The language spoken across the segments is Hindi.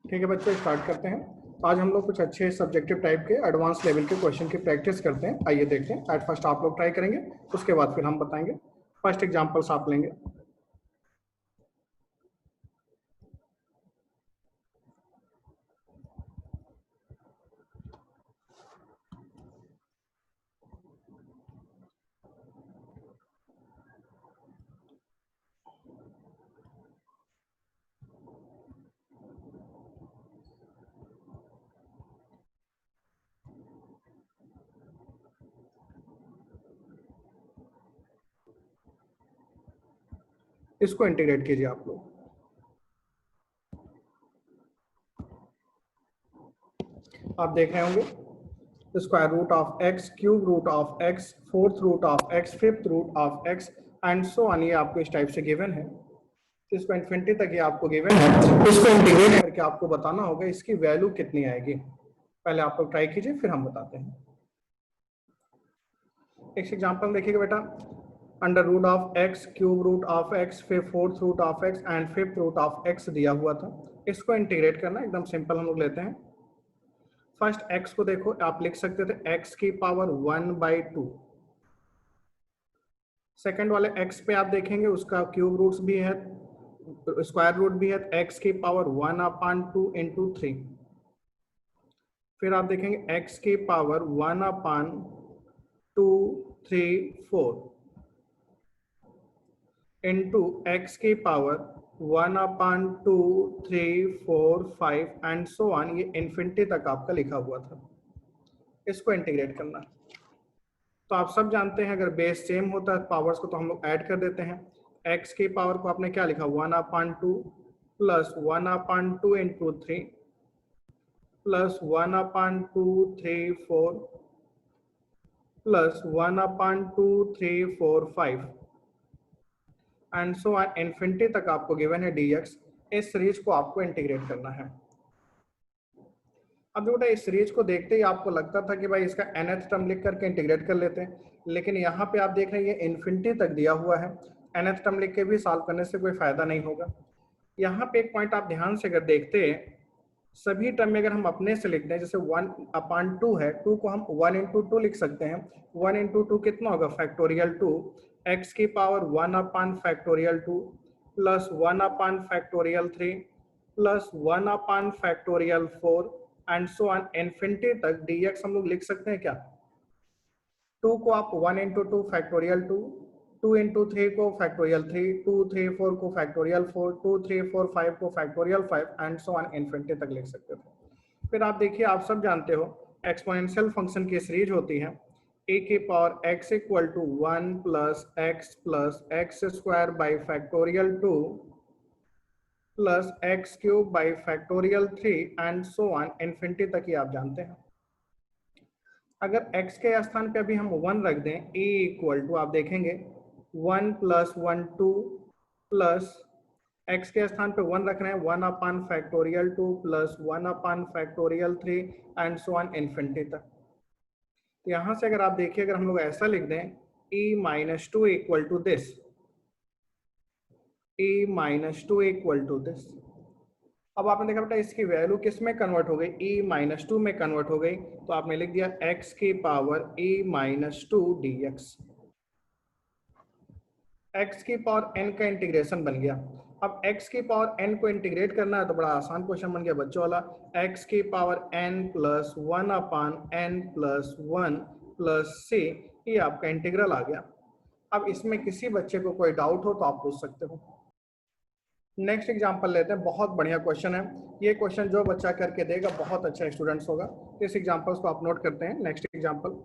ठीक है बच्चों, स्टार्ट करते हैं। आज हम लोग कुछ अच्छे सब्जेक्टिव टाइप के एडवांस लेवल के क्वेश्चन की प्रैक्टिस करते हैं। आइए देखते हैं। एट फर्स्ट आप लोग ट्राई करेंगे, उसके बाद फिर हम बताएंगे। फर्स्ट एग्जांपल्स आप लेंगे। इसको इंटीग्रेट कीजिए आप लोग। आप देख रहे होंगे square root of x, cube root of x, fourth root of x, fifth root of x and so on. ये आपको इस टाइप से गिवन है, इसको इन्फिनिटी तक ये आपको गिवन है। इसको इंटीग्रेट करके आपको बताना होगा इसकी वैल्यू कितनी आएगी। पहले आप लोग ट्राई कीजिए, फिर हम बताते हैं। एक एग्जांपल देखिएगा बेटा। Under root of x, cube root of X, फिर fourth root of x and fifth root of X दिया हुआ था। इसको इंटीग्रेट करना एकदम सिंपल हम लोग लेते हैं। फर्स्ट एक्स को देखो, आप लिख सकते थे एक्स की पावर 1/2। सेकंड वाले एक्स पे आप देखेंगे उसका क्यूब रूट्स भी है, स्क्वायर रूट भी है, एक्स की पावर 1/2 इंटू 3। फिर आप देखेंगे एक्स की पावर 1/2 3 4 इंटू एक्स की पावर 1/2 3 4 5 एंड सो ऑन। ये इन्फिनिटी तक आपका लिखा हुआ था। इसको इंटीग्रेट करना। तो आप सब जानते हैं अगर बेस सेम होता है पावर्स को तो हम लोग ऐड कर देते हैं। एक्स की पावर को आपने क्या लिखा, 1/2 plus 1/2 into 3 plus 1/2 3 4 plus 1/2 3 4 5 and so on infinity तक आपको गिवन है dx। इस सीरीज को आपको इंटीग्रेट करना है। अब बेटा इस सीरीज को देखते ही आपको लगता था कि भाई इसका nth टर्म लिख करके इंटीग्रेट कर लेते हैं, लेकिन यहाँ पे आप देख रहे हैं ये इन्फिनिटी तक दिया हुआ है। nth टर्म लिख के भी सॉल्व करने से कोई फायदा नहीं होगा। यहाँ पे एक पॉइंट आप ध्यान से अगर देखते हैं, सभी टर्म में अगर हम अपने से लिखते हैं, जैसे 1/2 है, 2 को हम 1 इंटू 2 लिख सकते हैं। 1 इंटू 2 कितना होगा, फैक्टोरियल 2। एक्स की power 1/2 plus 1/3 plus 1/4 and so on infinity तक dx हम लोग लिख सकते हैं क्या। 2 को आप 1 इंटू 2 फैक्टोरियल 2, 2 इंटू 3 को फैक्टोरियल 3, 2 3 4 को फैक्टोरियल 4, 2 3 4 5 को factorial 5 and so on infinity तक लिख सकते थे। फिर आप देखिए, आप सब जानते हो एक्सपोनेंशियल फंक्शन की सीरीज होती है ए की power x equal to 1 plus x square by factorial 2 plus x cube by factorial 3 and so on infinity तक ही आप जानते हैं। अगर x के स्थान पे अभी हम 1 रख दें, a इक्वल टू आप देखेंगे 1 प्लस 1 2 प्लस x के स्थान पे 1 रख रहे हैं 1/2 plus 1/3 and so on infinity तक। यहाँ से अगर आप देखिए, अगर हम लोग ऐसा लिख दें e-2 equal to this, e-2 equal to this. अब आपने देखा बेटा इसकी वैल्यू किस में कन्वर्ट हो गई, e-2 में कन्वर्ट हो गई। तो आपने लिख दिया x की पावर e-2 dx। x की पावर n का इंटीग्रेशन बन गया। अब x की पावर n को इंटीग्रेट करना है तो बड़ा आसान क्वेश्चन बन गया बच्चों वाला। x की power n plus 1/n plus 1 plus c, ये आपका इंटीग्रल आ गया। अब इसमें किसी बच्चे को कोई डाउट हो तो आप पूछ सकते हो। नेक्स्ट एग्जांपल लेते हैं। बहुत बढ़िया क्वेश्चन है ये। क्वेश्चन जो बच्चा करके देगा बहुत अच्छा स्टूडेंट्स होगा। इस एग्जांपल्स को आप नोट करते हैं। Next example,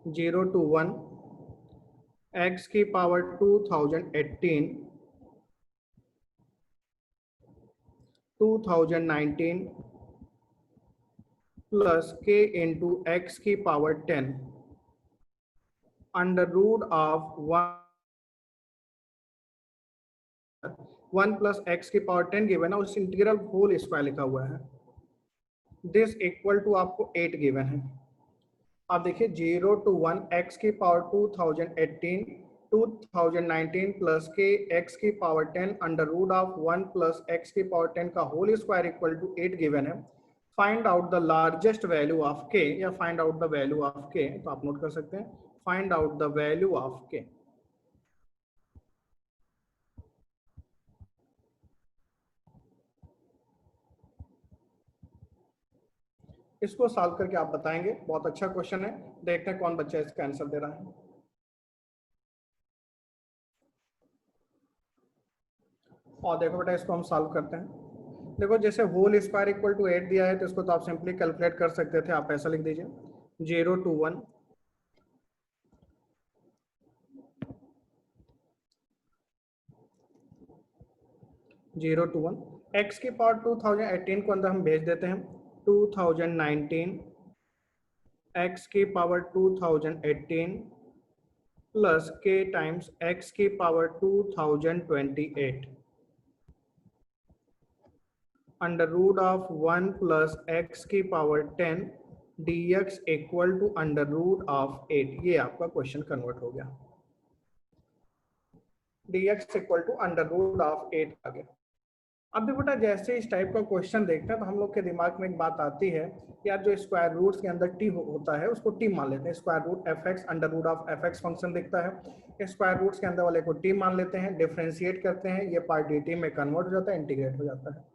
zero to 1 x की power 2018 2019 plus k into x की power 10 under root of 1 plus x की पावर 10 गिवन है, उस इंटीग्रल होल स्क्वायर लिखा हुआ है। दिस इक्वल टू आपको 8 गिवन है। आप देखिए 0 to 1 x की पावर 2018 2019 प्लस के x की power 10 under root of 1 plus x की पावर 10 का whole square equal to 8 given है। Find out the largest value of k या find out the value of k, तो आप नोट कर सकते हैं find out the value of k। इसको सॉल्व करके आप बताएंगे, बहुत अच्छा क्वेश्चन है। देखते हैं कौन बच्चा इसका आंसर दे रहा है। और देखो बेटा इसको हम सॉल्व करते हैं। देखो जैसे होल स्क्वायर इक्वल टू 8 दिया है तो इसको तो आप सिंपली कैलकुलेट कर सकते थे। आप ऐसा लिख दीजिए 0 to 1 0 to 1 x की पावर 2018 को अंदर हम भेज देते हैं 2019 x की power 2018 plus k times x की power 2028 under root of 1 plus x की power 10 dx equal to under root of 8। ये आपका क्वेश्चन कन्वर्ट हो गया, dx equal to under root of 8 आ गया। अब भी बेटा जैसे इस टाइप का क्वेश्चन देखते हैं तो हम लोग के दिमाग में एक बात आती है कि यार जो स्क्वायर रूट्स के अंदर टी होता है उसको टी मान लेते हैं। Square root f x under root of f x function दिखता है, स्क्वायर रूट्स के अंदर वाले को टी मान लेते हैं, डिफ्रेंशिएट करते हैं, ये पार्ट डी टी में कन्वर्ट हो जाता है, इंटीग्रेट हो जाता है।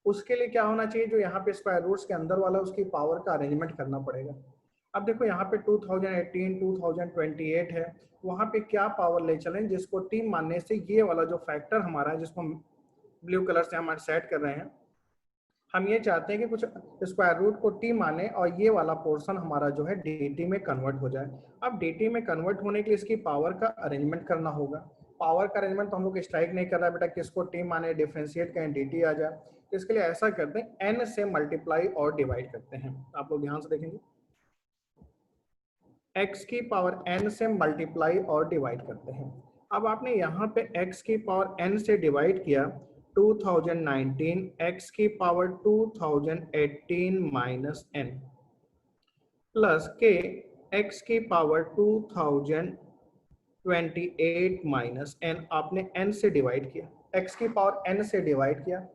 उसके लिए क्या होना चाहिए, जो यहाँ पे स्क्वायर रूट्स के अंदर वाला उसकी पावर का अरेंजमेंट करना पड़ेगा। अब देखो यहाँ पे 2018 2028 है, वहाँ पे क्या पावर ले चलें जिसको टी मानने से ये वाला जो फैक्टर हमारा है जिसको ब्लू कलर से हम सेट कर रहे हैं, हम ये चाहते हैं कि कुछ स्क्वायर रूट को टी माने और ये वाला पोर्शन हमारा जो है dt में कन्वर्ट हो जाए। अब dt में कन्वर्ट होने के लिए इसकी पावर का अरेंजमेंट करना होगा। पावर का अरेंजमेंट तो हम लोग स्ट्राइक नहीं कर रहा है बेटा, किसको टी माने डिफरेंशिएट करें dt आ जाए। तो इसके लिए ऐसा करते हैं n से मल्टीप्लाई और डिवाइड करते हैं। आप लोग ध्यान से देखेंगे x की पावर n से मल्टीप्लाई और डिवाइड करते हैं। अब आपने यहाँ पे x की पावर n से डिवाइड किया 2019 x की पावर 2018 माइनस n प्लस के x की पावर 2028 माइनस n। आपने n से डिवाइड किया, x की पावर n से डिवाइड किया,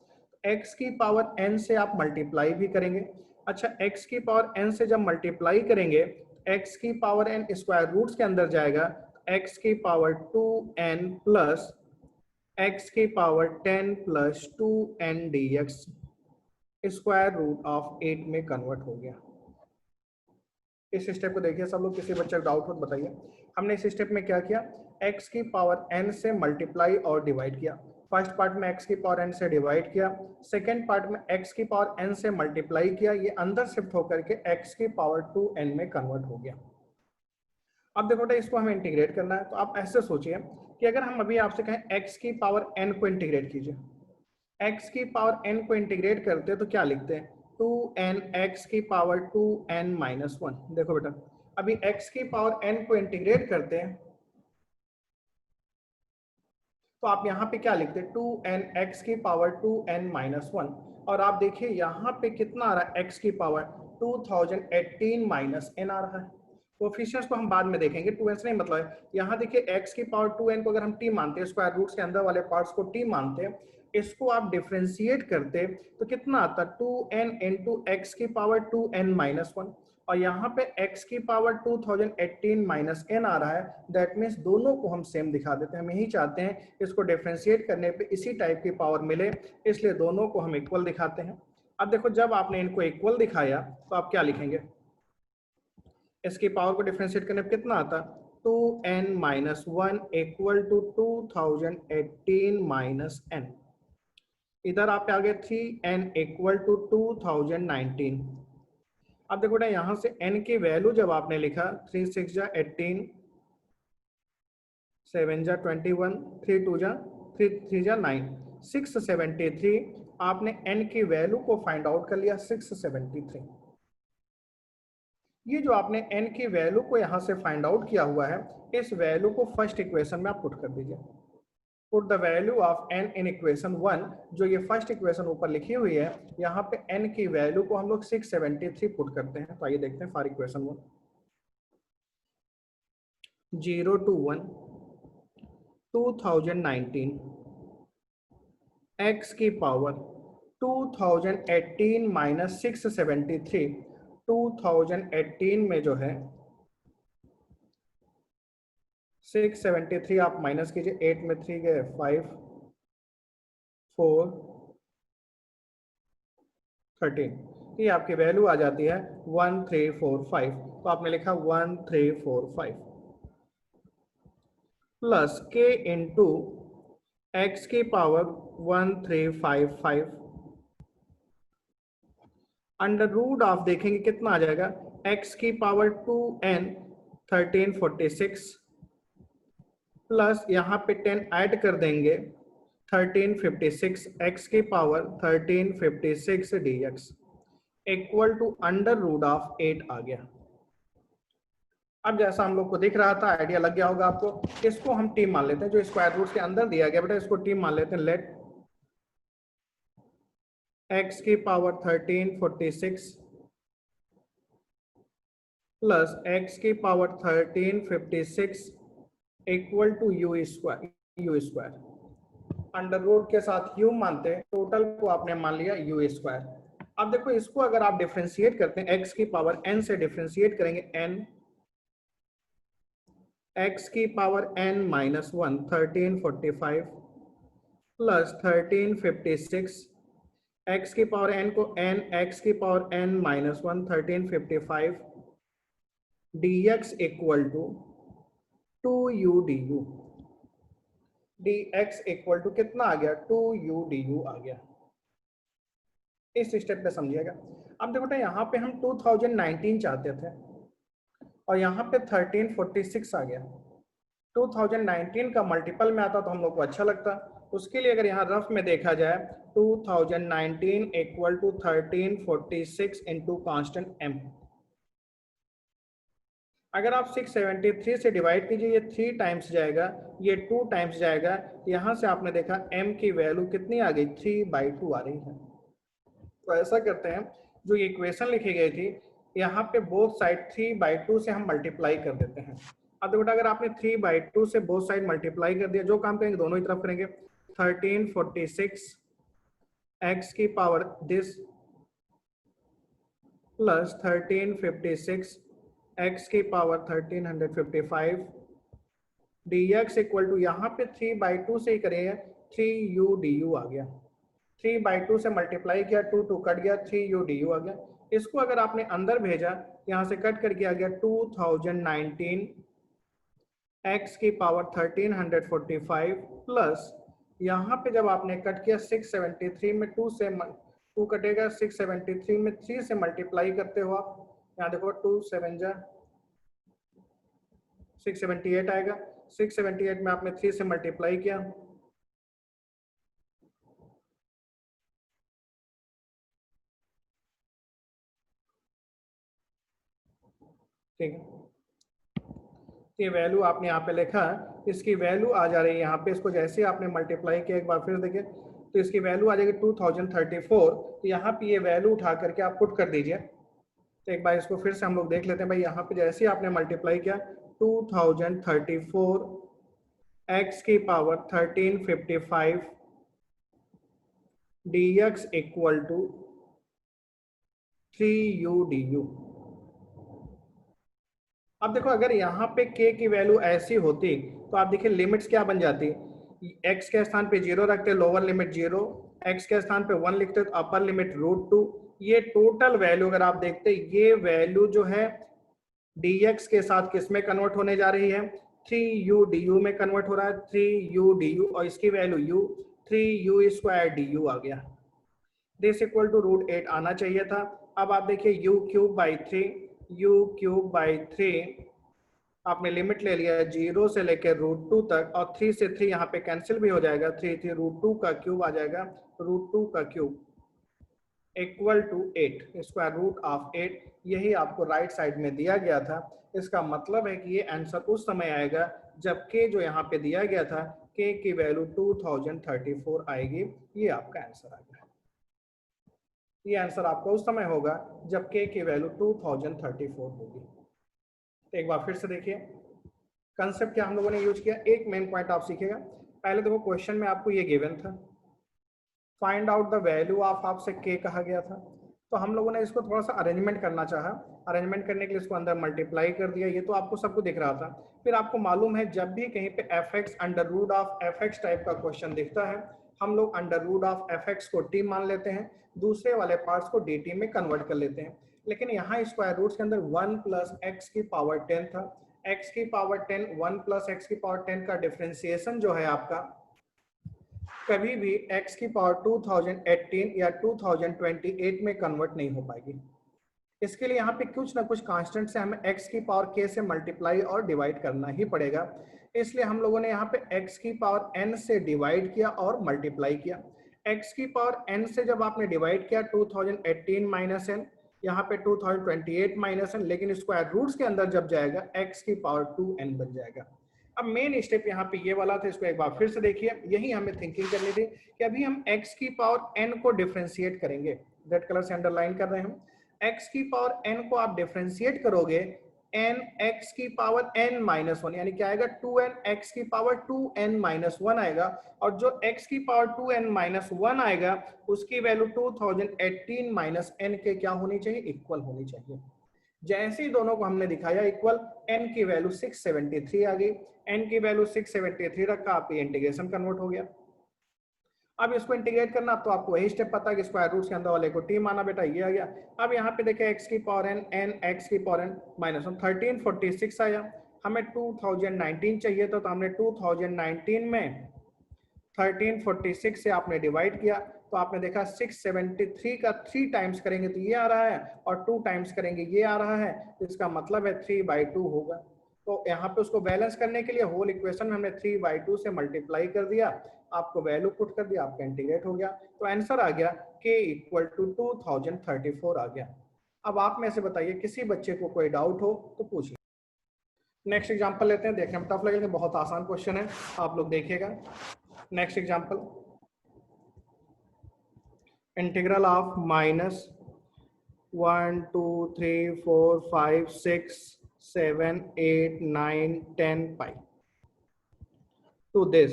x की पावर n से आप मल्टीप्लाई भी करेंगे। अच्छा x की पावर n से जब मल्टीप्लाई करेंगे x की पावर n स्क्वायर रूट्स के अंदर जाएगा, x की पावर 2n प्लस x की power 10 plus 2n dx square root of 8 में कन्वर्ट हो गया। इस स्टेप को देखिए सब लोग, किसी बच्चे को डाउट हो तो बताइए। हमने इस स्टेप में क्या किया, x की पावर n से मल्टीप्लाई और डिवाइड किया। फर्स्ट पार्ट में x की पावर n से डिवाइड किया, सेकेंड पार्ट में x की पावर n से मल्टीप्लाई किया, ये अंदर शिफ्ट होकर के x की पावर 2n में कन्वर्ट हो गया। अब देखो बेटा इसको हमें इंटीग्रेट करना है, तो आप ऐसे सोचिए कि अगर हम अभी आपसे कहें x की पावर n को इंटीग्रेट कीजिए, x की पावर n को इंटीग्रेट करते हैं तो क्या लिखते हैं 2n x की पावर 2n माइनस 1। देखो बेटा अभी x की पावर n को इंटीग्रेट करते हैं तो आप यहाँ पे क्या लिखते हैं 2n x की पावर 2n माइनस 1। और आप देखिए यहाँ पे कितना आ रहा है x की पावर 2018 माइनस n आ रहा है। कोफिशिएंट्स को हम बाद में देखेंगे, 2n से नहीं मतलब है। यहाँ देखिए x की पावर 2n को अगर हम t मानते हैं, स्क्वायर रूट्स के अंदर वाले पार्ट्स को t मानते हैं, इसको आप डिफरेंशिएट करते तो कितना आता 2n इंटू एक्स की पावर 2n माइनस 1। और यहाँ पे x की पावर 2018 माइनस n आ रहा है, दैट मीन्स दोनों को हम सेम दिखा देते हैं। हम यही चाहते हैं इसको डिफरेंशिएट करने पे इसी टाइप की पावर मिले, इसलिए दोनों को हम इक्वल दिखाते हैं। अब देखो जब आपने इनको इक्वल दिखाया तो आप क्या लिखेंगे, इसकी पावर को डिफरेंशिएट करने पे कितना आता 2n minus 1 equal to 2018 minus n। इधर आप आ गए 3n इक्वल टू 2019। अब देखो बेटा यहाँ से n की वैल्यू जब आपने लिखा 3 6 जा 18, 7 जा 21, 3 2 जा 3 जा 9, 673। आपने n की वैल्यू को फाइंड आउट कर लिया 673। ये जो आपने n की वैल्यू को यहाँ से फाइंड आउट किया हुआ है, इस वैल्यू को फर्स्ट इक्वेशन में आप पुट कर दीजिए। Put the value of n in equation 1, जो ये फर्स्ट इक्वेशन ऊपर लिखी हुई है, यहाँ पे n की वैल्यू को हम लोग 673 पुट करते हैं। तो आइए देखते हैं फॉर इक्वेशन 1। 0 to 1 2019 x की पावर 2018 माइनस 673। 2018 में जो है 673 आप माइनस कीजिए, 8 में 3 गए 5 4 13, ये आपकी वैल्यू आ जाती है 1345। तो आपने लिखा 1345 प्लस के इंटू एक्स की पावर 1355 अंडर रूट ऑफ देखेंगे कितना आ जाएगा, एक्स की पावर 2n 1346 प्लस यहाँ पे 10 ऐड कर देंगे 1356 एक्स की power 1356 dx equal to under root of 8 आ गया। अब जैसा हम लोग को दिख रहा था, आइडिया लग गया होगा आपको। इसको हम टी मान लेते हैं, जो स्क्वायर रूट के अंदर दिया गया बेटा इसको टी मान लेते हैं। लेट एक्स की पावर 1346 प्लस एक्स की power 1356 equal to u square. Under root के साथ यू मानते हैं, टोटल को आपने मान लिया यू स्क्वायर। अब देखो इसको अगर आप डिफरेंशिएट करते हैं, एक्स की पावर n से डिफरेंशिएट करेंगे, n एक्स की power n minus 1 1345 plus 1356 x की पावर n को n एक्स की power n minus 1 1355 dx equal to 2u du। dx equal to कितना आ गया, 2u du आ गया। इस स्टेप पे समझिएगा। अब देखो बेटा यहाँ पे हम 2019 चाहते थे और यहाँ पे 1346 आ गया। 2019 का मल्टीपल में आता तो हम लोग को अच्छा लगता। उसके लिए अगर यहाँ रफ में देखा जाए 2019 equal to 1346 into constant m। अगर आप 673 से डिवाइड कीजिए, ये 3 टाइम्स जाएगा, ये 2 टाइम्स जाएगा। यहाँ से आपने देखा m की वैल्यू कितनी आ गई, 3/2 आ रही है। तो ऐसा करते हैं, जो इक्वेशन लिखी गई थी यहाँ पे बोथ साइड 3/2 से हम मल्टीप्लाई कर देते हैं। अब देखो अगर आपने 3/2 से बोथ साइड मल्टीप्लाई कर दिया, जो काम करेंगे दोनों ही तरफ करेंगे। 1346 एक्स की पावर दिस प्लस 1356 एक्स की पावर 1355 dx इक्वल टू यहाँ पे 3/2 से ही करेंगे, 3u du आ गया। 3/2 से मल्टीप्लाई किया, 2 कट गया, 3u du आ गया। इसको अगर आपने अंदर भेजा, यहाँ से कट करके आ गया 2019 x की पावर 1345 प्लस यहाँ पे जब आपने कट किया 673 में 2 से 2 कटेगा, 673 में 3 से मल्टीप्लाई करते हो आप, यहाँ देखो 2 7 जा 678 आएगा। 678 में आपने 3 से मल्टीप्लाई किया, ठीक है। ये वैल्यू आपने यहाँ पे लिखा, इसकी वैल्यू आ जा रही है यहाँ पे। इसको जैसे आपने मल्टीप्लाई किया, एक बार फिर देखिए, तो इसकी वैल्यू आ जाएगी 2034। तो यहाँ पे ये वैल्यू उठा करके आप पुट कर दीजिए। तो एक बार इसको फिर से हम लोग देख लेते हैं भाई। यहाँ पे जैसे ही आपने मल्टीप्लाई किया 2034 एक्स की power 1355 dx equal to 3u du। अब देखो अगर यहाँ पे k की वैल्यू ऐसी होती तो आप देखिए लिमिट्स क्या बन जाती। x के स्थान पे 0 रखते, लोअर लिमिट 0, x के स्थान पे 1 लिखते तो अपर लिमिट √2। ये टोटल वैल्यू अगर आप देखते, ये वैल्यू जो है dx के साथ किस में कन्वर्ट होने जा रही है, 3u du में कन्वर्ट हो रहा है। 3u du और इसकी value u, 3u square du आ गया। दिस इक्वल टू √8 आना चाहिए था। अब आप देखिए u³/3 आपने लिमिट ले लिया है 0 से लेकर √2 तक, और 3 से 3 यहाँ पे कैंसिल भी हो जाएगा, 3 √2 का क्यूब आ जाएगा, √2 का cube equal to 8 square root of 8। यही आपको राइट साइड में दिया गया था। इसका मतलब है कि ये आंसर उस समय आएगा जब k जो यहाँ पे दिया गया था, k की वैल्यू 2034 आएगी। ये आपका आंसर आ गया। ये आंसर आपका उस समय होगा जब k की वैल्यू 2034 होगी। एक बार फिर से देखिए, कंसेप्ट क्या हम लोगों ने यूज किया, एक मेन पॉइंट आप सीखेगा। पहले देखो क्वेश्चन में आपको ये गिवन था, find out the value of आपसे के कहा गया था, तो हम लोगों ने इसको थोड़ा सा अरेंजमेंट करना चाहा। अरेंजमेंट करने के लिए इसको अंदर मल्टीप्लाई कर दिया, ये तो आपको सबको दिख रहा था। फिर आपको मालूम है जब भी कहीं पे f x under root of f x type का क्वेश्चन दिखता है, हम लोग under root of f x को टी मान लेते हैं, दूसरे वाले पार्ट्स को डी टी में कन्वर्ट कर लेते हैं। लेकिन यहाँ स्क्वायर रूट्स के अंदर 1 प्लस एक्स की पावर 10 था, एक्स की पावर 10, 1 प्लस एक्स की पावर 10 का डिफ्रेंसिएशन जो है आपका कभी भी x की पावर 2018 या 2028 में कन्वर्ट नहीं हो पाएगी। इसके लिए यहाँ पे कुछ ना कुछ कांस्टेंट से हमें x की पावर k से मल्टीप्लाई और डिवाइड करना ही पड़ेगा। इसलिए हम लोगों ने यहाँ पे x की पावर n से डिवाइड किया और मल्टीप्लाई किया। x की पावर n से जब आपने डिवाइड किया 2018 माइनस n, यहाँ पे 2028 माइनस n, लेकिन स्क्वायर रूट्स के अंदर जब जाएगा x की पावर 2n बन जाएगा। अब मेन स्टेप यहाँ पे ये वाला था, इसको एक बार फिर से देखिए। यही हमें थिंकिंग करनी थी कि अभी हम x की पावर n को डिफरेंशिएट करेंगे, रेड कलर से अंडरलाइन कर रहे हैं हम। x की पावर n को आप डिफरेंशिएट करोगे, n x की पावर n माइनस 1, यानी क्या आएगा 2n x की पावर 2n माइनस 1 आएगा। और जो x की पावर 2n माइनस 1 आएगा उसकी वैल्यू 2018 माइनस n के क्या होनी चाहिए, इक्वल होनी चाहिए। जैसे ही दोनों को हमने दिखाया इक्वल, n की वैल्यू 673 आ गई, n की वैल्यू 673 रखा, आपकी इंटीग्रेशन कन्वर्ट हो गया। अब इसको इंटीग्रेट करना, तो आपको वही स्टेप पता है कि स्क्वायर रूट्स के अंदर वाले को टी माना, बेटा ये आ गया। अब यहाँ पे देखिए x की पावर n, n x की पावर n माइनस 1, 1346 आया। हमें 2019 चाहिए था, तो हमने 2019 में 1346 से आपने डिवाइड किया, तो आपने देखा 673 का 3 टाइम्स करेंगे तो ये आ रहा है, और 2 टाइम्स करेंगे ये आ रहा है, तो इसका मतलब है 3/2 होगा। तो यहाँ पे उसको बैलेंस करने के लिए होल इक्वेशन में हमने 3/2 से मल्टीप्लाई कर दिया, आपको वैल्यू पुट कर दिया, आपका इंटीग्रेट हो गया, तो आंसर आ गया k इक्वल टू 2034 आ गया। अब आप में से बताइए, किसी बच्चे को कोई डाउट हो तो पूछिए। नेक्स्ट एग्जांपल लेते हैं, देखने में टफ लगेगा, बहुत आसान क्वेश्चन है, आप लोग देखिएगा। Next example, integral of minus 1 2 3 4 5 6 7 8 9 10 pi to this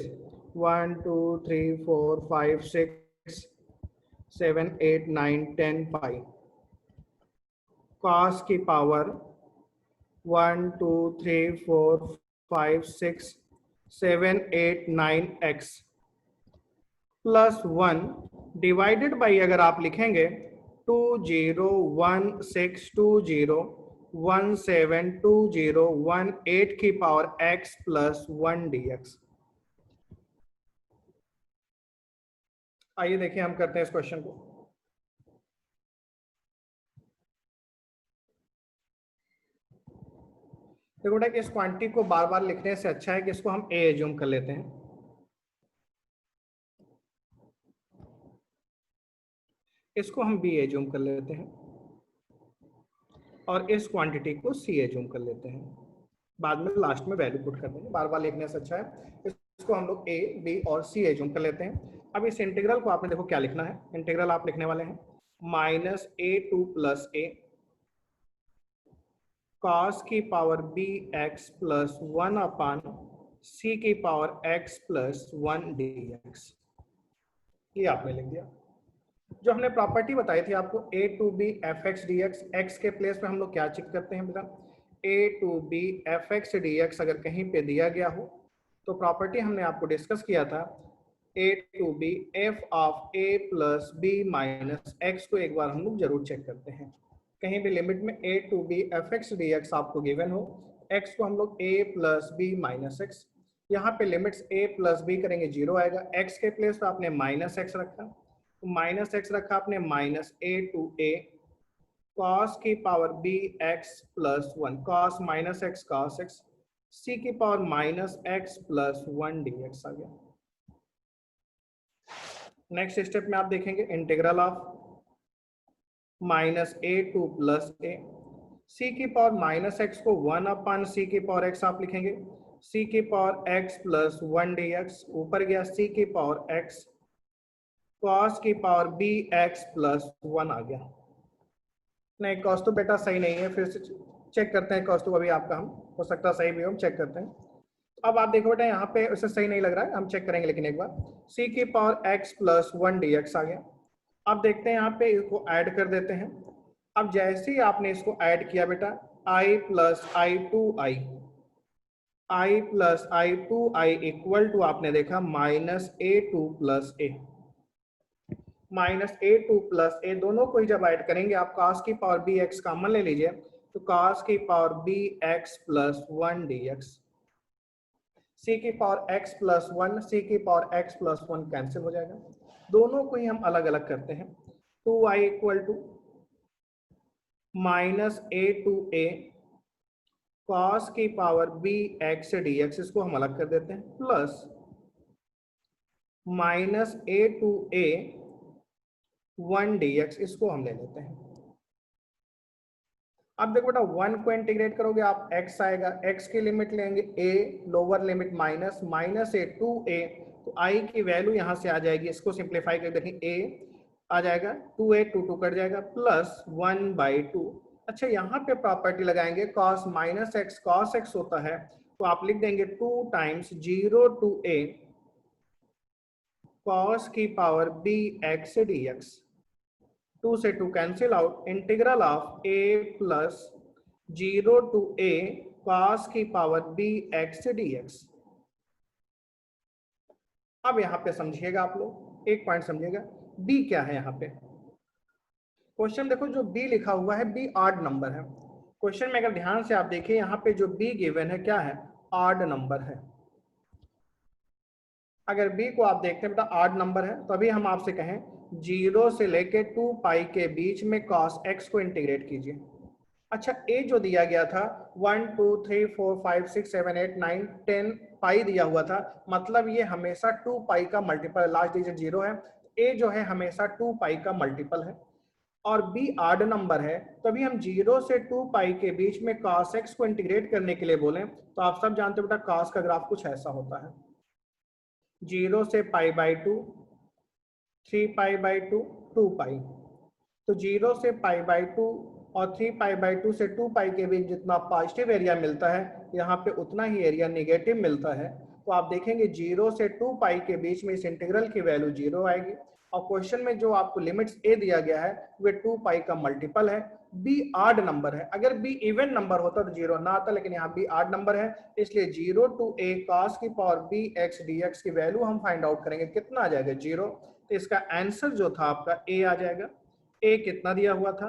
1 2 3 4 5 6 7 8 9 10 pi cos की power 1 2 3 4 5 6 7 8 9 x plus 1 divided by, अगर आप लिखेंगे 201620172018 की पावर x प्लस 1 dx। आइए देखिए हम करते हैं इस क्वेश्चन को। देखो बेटा, इस क्वांटिटी को बार बार लिखने से अच्छा है कि इसको हम a एज्यूम कर लेते हैं। इसको हम b एज्यूम कर लेते हैं और इस क्वांटिटी को c एज्यूम कर लेते हैं। बाद में लास्ट में वैल्यू पुट कर देंगे, बार बार लिखने से अच्छा है इसको हम लोग a b और c एज्यूम कर लेते हैं। अब इस इंटीग्रल को आपने देखो क्या लिखना है, इंटीग्रल आप लिखने वाले हैं minus a2 plus a cos की power bx plus 1 upon c की पावर x प्लस 1 dx। ये आपने लिख दिया। जो हमने प्रॉपर्टी बताई थी आपको a to B f x d x, x के प्लेस पे हम लोग क्या चेक करते हैं बेटा, a to B f x d x अगर कहीं पे दिया गया हो तो प्रॉपर्टी हमने आपको डिस्कस किया था a to B f of a plus B minus x को एक बार हम लोग जरूर चेक करते हैं। कहीं भी लिमिट में a to B f x d x आपको गिवन हो, x को हम लोग a plus B minus x, यहाँ पे लिमिट्स a प्लस बी करेंगे 0 आएगा, x के प्लेस पे आपने माइनस एक्स रखा, माइनस एक्स रखा आपने minus a to a cos की power b x plus 1 cos minus x cos x, c की power minus x plus 1 dx आ गया। नेक्स्ट स्टेप में आप देखेंगे integral of minus a to plus a, c की पावर माइनस एक्स को 1 अपान c की पावर x आप लिखेंगे, c की पावर x प्लस 1 dx, ऊपर गया c की पावर x cos की पावर bx प्लस 1 आ गया। नहीं cos तो बेटा सही नहीं है, फिर से चेक करते हैं cos तो अभी आपका हम हो सकता है सही भी हो, हम चेक करते हैं। अब आप देखो बेटा यहाँ पे उसे सही नहीं लग रहा है, हम चेक करेंगे लेकिन एक बार। सी की power x plus 1 d x आ गया। अब देखते हैं यहाँ पे इसको ऐड कर देते हैं। अब जैसे ही आपने इसको ऐड किया बेटा, i plus i two i, i plus i two i equal to आपने देखा minus a to plus a, minus a to plus a, दोनों को ही जब ऐड करेंगे आप cos की पावर बी एक्स कॉमन ले लीजिए, तो cos की power b x plus 1 d x, C की पावर x प्लस 1, सी की पावर x प्लस 1 कैंसिल हो जाएगा। दोनों को ही हम अलग अलग करते हैं। 2y equal to minus a to a cos की power b x d x, इसको हम अलग कर देते हैं, plus minus a to a 1 d x, इसको हम ले लेते हैं। अब देखो बेटा 1 को इंटीग्रेट करोगे आप x आएगा, x की लिमिट लेंगे a, lower limit minus, minus a to a, तो i की वैल्यू यहां से आ जाएगी, इसको सिंप्लीफाई कर देखें, a आ जाएगा 2a, 2 कट जाएगा, प्लस 1/2। अच्छा यहाँ पे प्रॉपर्टी लगाएंगे, cos minus x cos x होता है, तो आप लिख देंगे 2 टाइम्स 0 to a cos की पावर b x dx, 2 से 2 cancel out, integral of a plus 0 to a cos की पावर b x dx। अब यहाँ पे समझिएगा आप लोग, एक पॉइंट समझिएगा, b क्या है यहाँ पे। क्वेश्चन देखो जो b लिखा हुआ है, b ऑड नंबर है। क्वेश्चन में अगर ध्यान से आप देखिए, यहाँ पे जो b गिवन है क्या है, ऑड नंबर है। अगर b को आप देखते हैं बेटा ऑड नंबर है, तो अभी हम आपसे कहें 0 से लेके 2 पाई के बीच में cos x को इंटीग्रेट कीजिए। अच्छा a जो दिया गया था 1 2 3 4 5 6 7 8 9 10 पाई दिया हुआ था, मतलब ये हमेशा 2 पाई का मल्टीपल, लास्ट डिजिट 0 है, a जो है हमेशा 2 पाई का मल्टीपल है, और b ऑड नंबर है, तो अभी हम 0 से 2 पाई के बीच में cos x को इंटीग्रेट करने के लिए बोलें, तो आप सब जानते हो बेटा cos का ग्राफ कुछ ऐसा होता है, 0 से π/2, 3π/2, 2 पाई, तो 0 से π/2 और 3π/2 से 2 पाई के बीच जितना पॉजिटिव एरिया मिलता है, यहाँ पे उतना ही एरिया निगेटिव मिलता है। तो आप देखेंगे 0 से 2 पाई के बीच में इस इंटीग्रल की वैल्यू 0 आएगी, और क्वेश्चन में जो आपको लिमिट्स a दिया गया है वे 2 पाई का मल्टीपल है। b ऑड नंबर है, अगर b इवन नंबर होता तो 0 ना आता, लेकिन यहाँ b ऑड नंबर है, इसलिए 0 to a cos की पावर b x dx की वैल्यू हम फाइंड आउट करेंगे, कितना आ जाएगा 0, तो इसका आंसर जो था आपका a आ जाएगा। a कितना दिया हुआ था,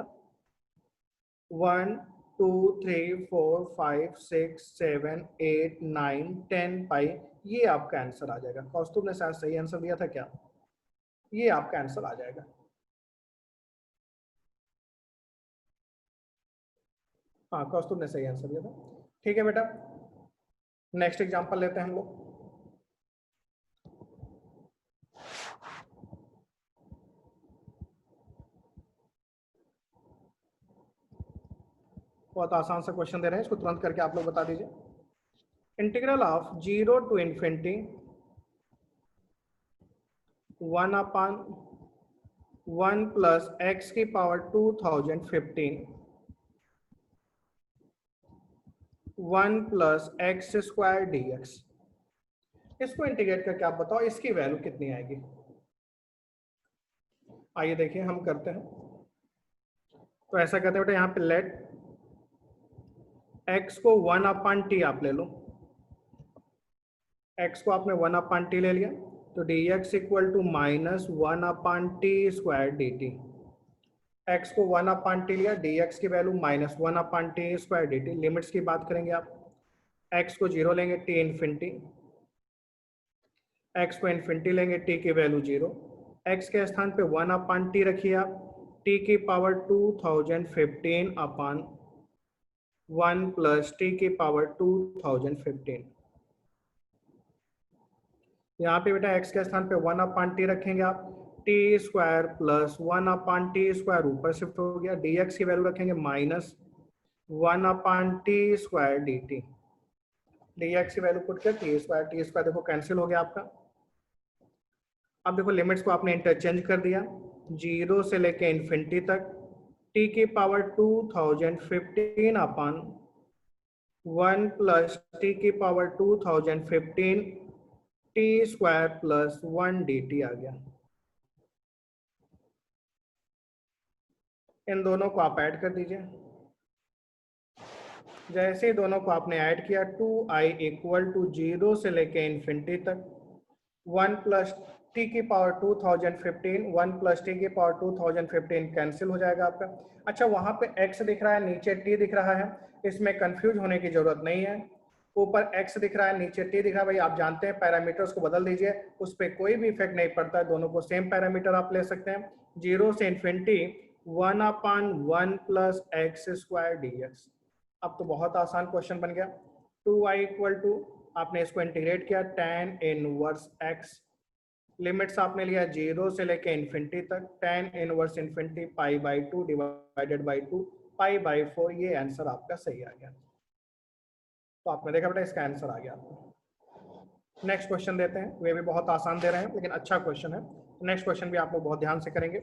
1 2 3 4 5 6 7 8 9 10 पाई, ये आपका आंसर आ जाएगा। कौस्तुभ ने शायद सही आंसर दिया था क्या, ये आपका आंसर आ जाएगा। हाँ कौस्तुभ ने सही आंसर दिया था। ठीक है बेटा, नेक्स्ट एग्जांपल लेते हैं हम लोग। बहुत आसान सा क्वेश्चन दे रहे हैं, इसको तुरंत करके आप लोग बता दीजिए। Integral of 0 to infinity 1/1 plus x की power 2015 1 plus x square dx, इसको इंटीग्रेट करके आप बताओ इसकी वैल्यू कितनी आएगी। आइए देखिए हम करते हैं, तो ऐसा करते हैं बेटा, यहाँ पे लेट x को 1/t आप ले लो, x को आपने 1/t ले लिया, तो dx equal to minus 1/t square dt, x को 1/t लिया, dx की value minus 1/t square dt। Limits की बात करेंगे आप, x को 0 लेंगे, t इन्फिनिटी, x को इन्फिनिटी लेंगे, t की वैल्यू 0, x के स्थान पे 1/t रखिए आप, t की पावर 2015 अपान 1 प्लस t की पावर 2015। यहाँ पे बेटा x के स्थान पे 1/t रखेंगे आप, t square plus 1/t square ऊपर शिफ्ट हो गया, dx की वैल्यू रखेंगे minus 1/t square dt, dx की वैल्यू पुट कर t स्क्वायर देखो कैंसिल हो गया आपका। अब देखो लिमिट्स को आपने इंटरचेंज कर दिया, 0 से लेके इन्फिनिटी तक, t की पावर 2015 अपान 1 प्लस टी की power 2015 t square plus 1 d t आ गया। इन दोनों को आप ऐड कर दीजिए। जैसे ही दोनों को आपने ऐड किया 2i इक्वल टू 0 से लेके इन्फिनिटी तक 1 प्लस टी की पावर 2015 1 प्लस टी की पावर 2015 कैंसिल हो जाएगा आपका। अच्छा, वहां पे x दिख रहा है, नीचे t दिख रहा है, इसमें कंफ्यूज होने की जरूरत नहीं है। ऊपर x दिख रहा है, नीचे t दिख रहा है, भाई आप जानते हैं पैरामीटर्स को बदल दीजिए, उस पर कोई भी इफेक्ट नहीं पड़ता है, दोनों को सेम पैरामीटर आप ले सकते हैं। 0 से infinity 1/1 plus x square D x. अब तो बहुत आसान क्वेश्चन बन गया। 2i इक्वल टू, आपने इसको इंटीग्रेट किया tan इनवर्स x, लिमिट्स आपने लिया 0 से लेके इन्फिनिटी तक, tan inverse infinity pi by 2 divided by 2 pi by 4, ये आंसर आपका सही आ गया। तो आपने देखा बेटा इसका आंसर आ गया आपको। नेक्स्ट क्वेश्चन देते हैं, वे भी बहुत आसान दे रहे हैं लेकिन अच्छा क्वेश्चन है। नेक्स्ट क्वेश्चन भी आप लोग बहुत ध्यान से करेंगे।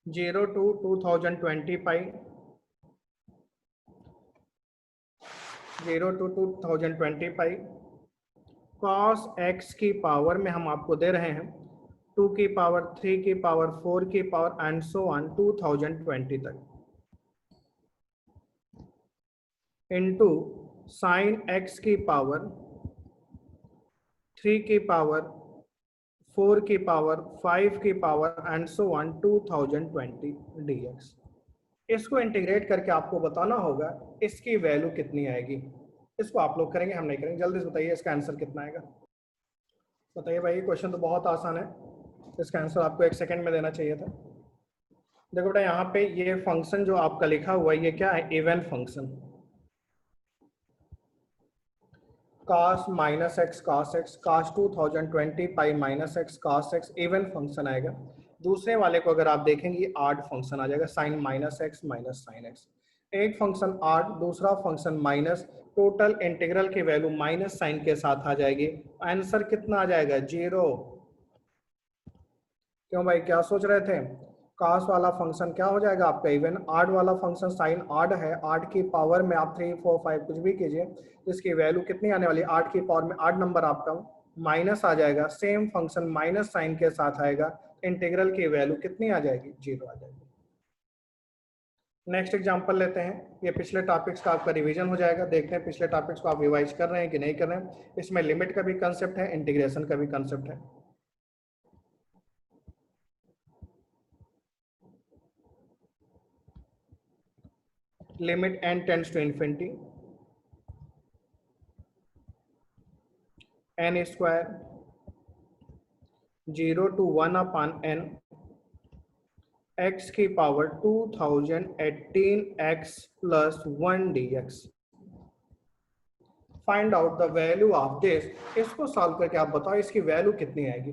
Zero to 2020 pi, 0 to 2020 pi cos x की पावर में हम आपको दे रहे हैं 2 की पावर 3 की पावर 4 की पावर एंड सो ऑन 2020 तक, इनटू साइन x की पावर 3 की पावर 4 की पावर 5 की power and so on 2020 dx। इसको इंटीग्रेट करके आपको बताना होगा इसकी वैल्यू कितनी आएगी। इसको आप लोग करेंगे, हम नहीं करेंगे। जल्दी से बताइए इसका आंसर कितना आएगा। बताइए भाई, क्वेश्चन तो बहुत आसान है, इसका आंसर आपको 1 सेकंड में देना चाहिए था। देखो बेटा, यहाँ पे ये फंक्शन जो आपका लिखा हुआ है ये क्या है, even function. cos minus x cos x cos 2020 pi minus x cos x even function आएगा। दूसरे वाले को अगर आप देखेंगे ये आड फंक्शन आ जाएगा, sine minus x minus sine x. एक फंक्शन आड, दूसरा फंक्शन माइनस, टोटल इंटीग्रल की वैल्यू माइनस साइन के साथ आ जाएगी। आंसर कितना आ जाएगा, 0। क्यों भाई, क्या सोच रहे थे? कास वाला फंक्शन क्या हो जाएगा आपका इवन, आड वाला फंक्शन साइन आड है, आड की पावर में आप 3 4 5 कुछ भी कीजिए, इसकी वैल्यू कितनी आने वाली, आड की पावर में आड नंबर आपका माइनस आ जाएगा, सेम फंक्शन माइनस साइन के साथ आएगा, इंटीग्रल की वैल्यू कितनी आ जाएगी, 0 आ जाएगी। नेक्स्ट एग्जांपल लेते हैं, ये पिछले टॉपिक्स का आपका रिवीजन हो जाएगा। देखते हैं पिछले टॉपिक्स को आप रिवाइज कर रहे हैं कि नहीं कर रहे हैं। इसमें लिमिट का भी कंसेप्ट है, इंटीग्रेशन का भी कंसेप्ट है। Limit n tends to infinity n square 0 to 1/n x की power 2018 x plus 1 dx। Find out the value of this. इसको सॉल्व करके आप बताओ इसकी वैल्यू कितनी आएगी।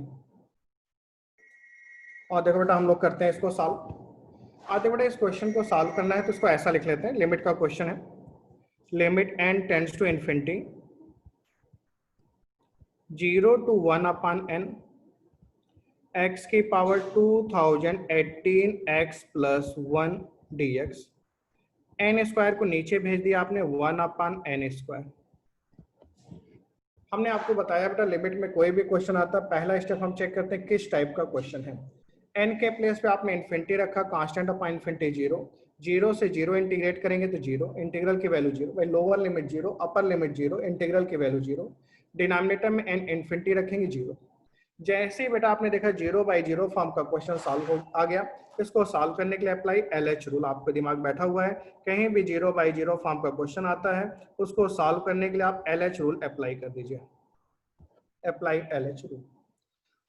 और देखो बेटा, हम लोग करते हैं इसको सॉल्व। आते बेटा, इस क्वेश्चन को सॉल्व करना है तो इसको ऐसा लिख लेते हैं, लिमिट का क्वेश्चन है, limit n tends to infinity 0 to 1/n x की power 2018 x plus 1 dx। n square को नीचे भेज दिया आपने, 1/n स्क्वायर। हमने आपको बताया बेटा, लिमिट में कोई भी क्वेश्चन आता है पहला स्टेप हम चेक करते हैं किस टाइप का क्वेश्चन है। n के प्लेस पे आपने इन्फिनिटी रखा, कांस्टेंट अपॉन इन्फिनिटी 0, 0 से 0 इंटीग्रेट करेंगे तो 0, इंटीग्रल की वैल्यू 0, भाई lower limit 0 upper limit 0, integral की वैल्यू 0, डिनोमिनेटर में n इन्फिनिटी रखेंगे 0। जैसे ही बेटा आपने देखा 0/0 फॉर्म का क्वेश्चन सॉल्व हो आ गया। इसको सॉल्व करने के लिए अप्लाई LH रूल, आपका दिमाग बैठा हुआ है, कहीं भी 0/0 फॉर्म का क्वेश्चन आता है उसको सॉल्व करने के लिए आप LH रूल अप्लाई कर दीजिए, अप्लाई LH रूल।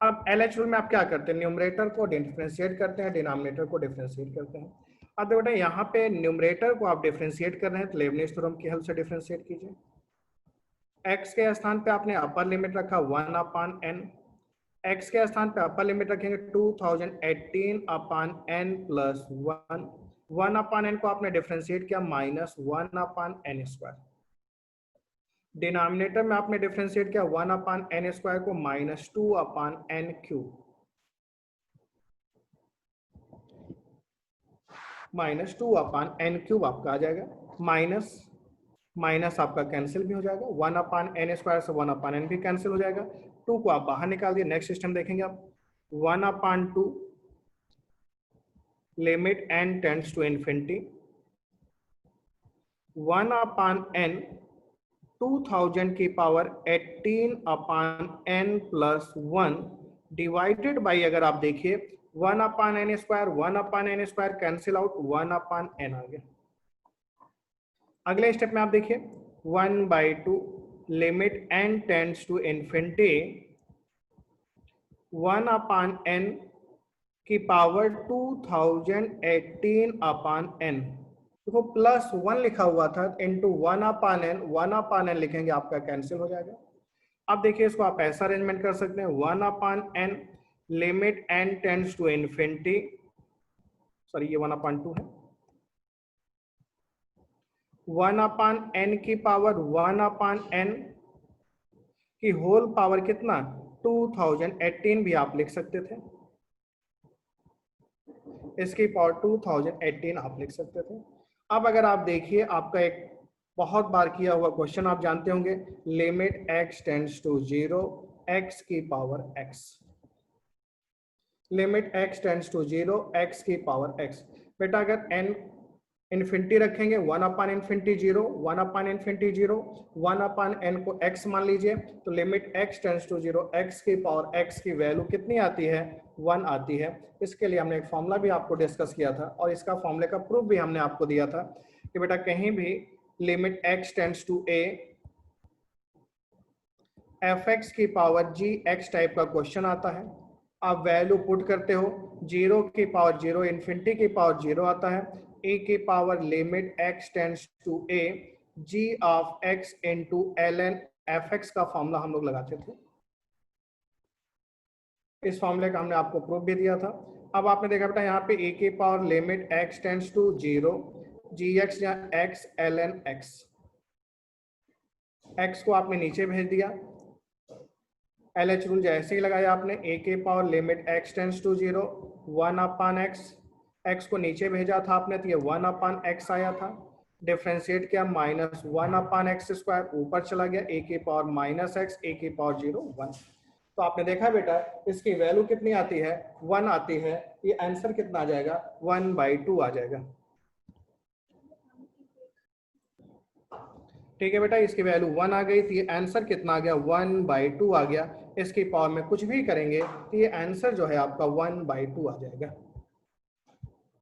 अब LH रूल में आप क्या करते हैं, न्यूमरेटर को डिफरेंशिएट करते हैं, डिनोमिनेटर को डिफरेंशिएट करते हैं। अब बेटा यहाँ पे न्यूमरेटर को आप डिफरेंशिएट कर रहे हैं तो लेबनिज थ्योरम की हेल्प से डिफरेंशिएट कीजिए। x के स्थान पे आपने अपर लिमिट रखा 1/n, x के स्थान पे अपर लिमिट रखेंगे 2018/n प्लस 1, 1/n को आपने डिफरेंशिएट किया माइनस 1/n स्क्वायर। डिनोमिनेटर में आपने डिफरेंशिएट किया 1/n स्क्वायर को minus 2/n cube. Minus 2/n³ आपका आ जाएगा, माइनस माइनस आपका कैंसिल भी हो जाएगा, 1/n² से 1/n भी कैंसिल हो जाएगा, 2 को आप बाहर निकाल दिए। नेक्स्ट सिस्टम देखेंगे आप, 1/2 limit n tends to infinity, 1/n 2000 की पावर 18/n+1 डिवाइडेड बाई, अगर आप देखिए 1/n², 1/n² cancel out, 1/n आ गया। अगले स्टेप में आप देखिए 1/2 limit n tends to infinity, 1/n की पावर 2018/n, देखो +1 लिखा हुआ था इंटू 1/n, 1/n लिखेंगे आपका कैंसिल हो जाएगा। अब देखिए इसको आप ऐसा अरेंजमेंट कर सकते हैं, 1/n limit n tends to infinity, sorry ये 1/2 है, 1/n की पावर 1/n की होल पावर कितना 2018 भी आप लिख सकते थे, इसकी पावर 2018 आप लिख सकते थे। अब अगर आप देखिए आपका एक बहुत बार किया हुआ क्वेश्चन आप जानते होंगे, limit x tends to 0 x की power x, limit x tends to 0 x की पावर x। बेटा अगर n इन्फिनिटी रखेंगे 1/∞0, 1/∞0, 1/n को x मान लीजिए, तो limit x tends to 0 x की पावर x की वैल्यू कितनी आती है 1 आती है। इसके लिए हमने एक फॉर्मूला भी आपको डिस्कस किया था और इसका फॉर्मूले का प्रूफ भी हमने आपको दिया था कि बेटा कहीं भी limit x tends to a fx की पावर g x टाइप का क्वेश्चन आता है, आप वैल्यू पुट करते हो, 0 की पावर 0, इन्फिनिटी की पावर 0 आता है, e की power limit x tends to a g of x into ln fx का फॉर्मूला हम लोग लगाते थे। इस फॉर्मूले का हमने आपको प्रूफ भी दिया था। अब आपने देखा बेटा यहाँ पे e की power limit x tends to 0 gx या x ln x को आपने नीचे भेज दिया, LH रूल जैसे ही लगाया आपने, a के power limit x tends to 0 1/x, x को नीचे भेजा था आपने तो ये 1/x आया था, डिफ्रेंशिएट किया -1/x², ऊपर चला गया a की पावर -x, a की पावर 0 1। तो आपने देखा बेटा इसकी वैल्यू कितनी आती है 1 आती है, ये आंसर कितना आ जाएगा 1/2 आ जाएगा। ठीक है बेटा, इसकी वैल्यू 1 आ गई तो ये आंसर कितना आ गया 1/2 आ गया। इसकी पावर में कुछ भी करेंगे तो ये आंसर जो है आपका 1/2 आ जाएगा।